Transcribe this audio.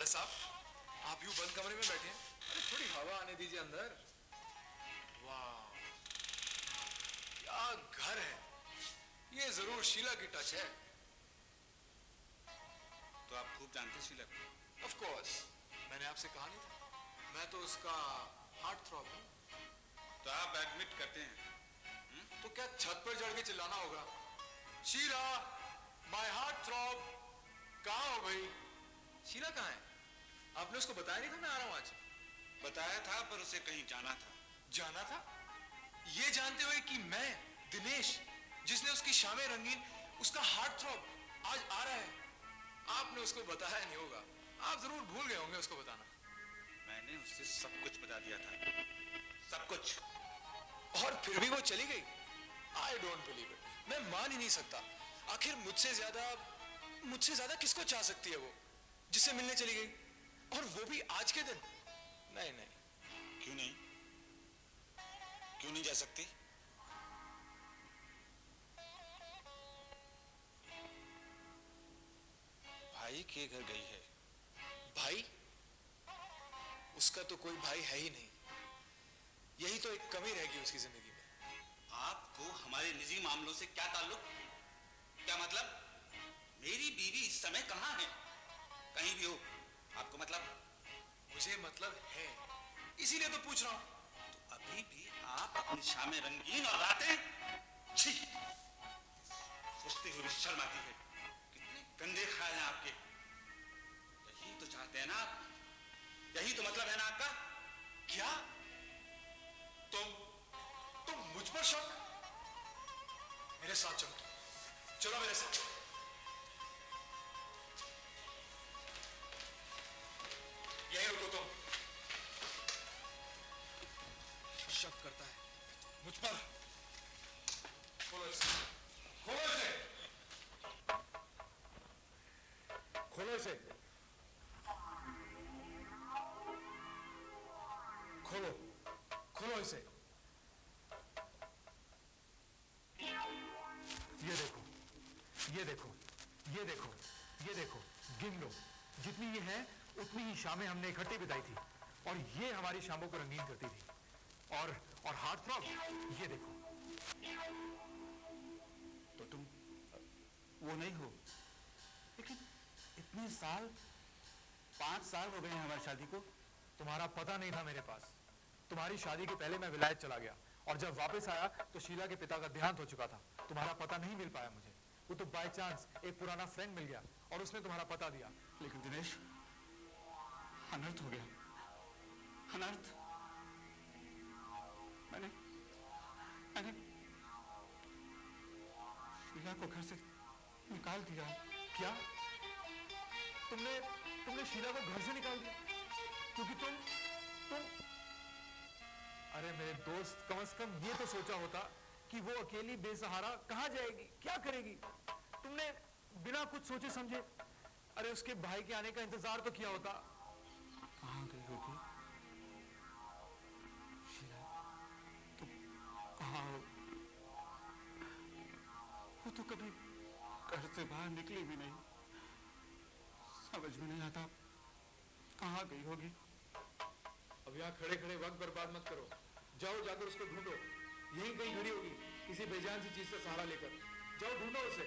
साहब, आप यूं बंद कमरे में बैठे हैं, अरे थोड़ी हवा आने दीजिए अंदर। वाह, क्या घर है। ये जरूर शीला की टच है। तो आप खूब जानते शीला को? ऑफ कोर्स, मैंने आपसे कहा नहीं था, मैं तो उसका हार्ट थ्रॉब हूं। तो आप एडमिट करते हैं? तो क्या छत पर चढ़ के चिल्लाना होगा, शीला माय हार्ट थ्रॉब? कहाँ हो भाई? शीला कहाँ है? आपने उसको बताया नहीं था मैं आ रहा हूं आज? बताया था, पर उसे कहीं जाना था। जाना था? ये जानते हुए कि मैं दिनेश, जिसने उसकी शामें रंगीन, उसका हार्ट थ्रॉब आज आ रहा है, आपने उसको बताया नहीं होगा। आप जरूर भूल गए होंगे उसको बताना। मैंने उसे सब कुछ बता दिया था, सब कुछ। और फिर भी वो चली गई। आई डोंट बिलीव इट, मैं मान ही नहीं सकता। आखिर मुझसे ज्यादा किसको चाह सकती है वो, जिससे मिलने चली गई, और वो भी आज के दिन? नहीं नहीं। क्यों नहीं? क्यों नहीं जा सकती? भाई के घर गई है। भाई? उसका तो कोई भाई है ही नहीं। यही तो एक कमी रहेगी उसकी जिंदगी में। आपको हमारे निजी मामलों से क्या ताल्लुक? क्या मतलब? मेरी बीवी इस समय कहां है? कहीं भी हो, आपको मतलब? मुझे मतलब है, इसीलिए तो पूछ रहा हूं। तो अभी भी आप अपनी शामें रंगीन और रातें, छी, सोचते हुए शर्म आती है। कितने गंदे ख्याल हैं आपके। यही तो चाहते हैं ना आप? यही तो मतलब है ना आपका? क्या तुम मुझ पर शक? मेरे साथ चलो, चलो मेरे साथ। यही रुको तुम। शक करता है मुझ पर? खोलो इसे, खोलो इसे, खोलो इसे, खोलो, खोलो इसे। ये देखो, ये देखो, ये देखो, ये देखो, गिन लो। जितनी ये है उतनी ही शामें हमने इकट्ठी बिताई थी, और ये हमारी शामों को रंगीन करती थी। और हार्ट थ्रॉब, ये देखो। तो तुम वो नहीं हो? लेकिन इतने साल, 5 साल हो गए हैं हमारी शादी को। तुम्हारा पता नहीं था मेरे पास। तुम्हारी शादी के पहले मैं विलायत चला गया, और जब वापस आया तो शीला के पिता का देहांत हो चुका था। तुम्हारा पता नहीं मिल पाया मुझे। वो तो बाय चांस एक पुराना फ्रेंड मिल गया और उसने तुम्हारा पता दिया। लेकिन दिनेश, अनर्थ हो गया, अनर्थ। मैंने शीला को घर से निकाल दिया। क्या? तुमने शीला को घर से निकाल दिया? क्योंकि तुम अरे मेरे दोस्त, कम से कम ये तो सोचा होता कि वो अकेली बेसहारा कहां जाएगी, क्या करेगी। तुमने बिना कुछ सोचे समझे अरे उसके भाई के आने का इंतजार तो किया होता। कहां गई होगी शीला? तुम कहां हो? वो तो कभी घर से बाहर निकली भी नहीं। समझ में नहीं आता कहां गई होगी। अब यहाँ खड़े खड़े वक्त बर्बाद मत करो, जाओ जाकर उसको ढूंढो। यहीं कहीं खड़ी होगी किसी बेजान सी चीज का सहारा लेकर। जाओ ढूंढो उसे।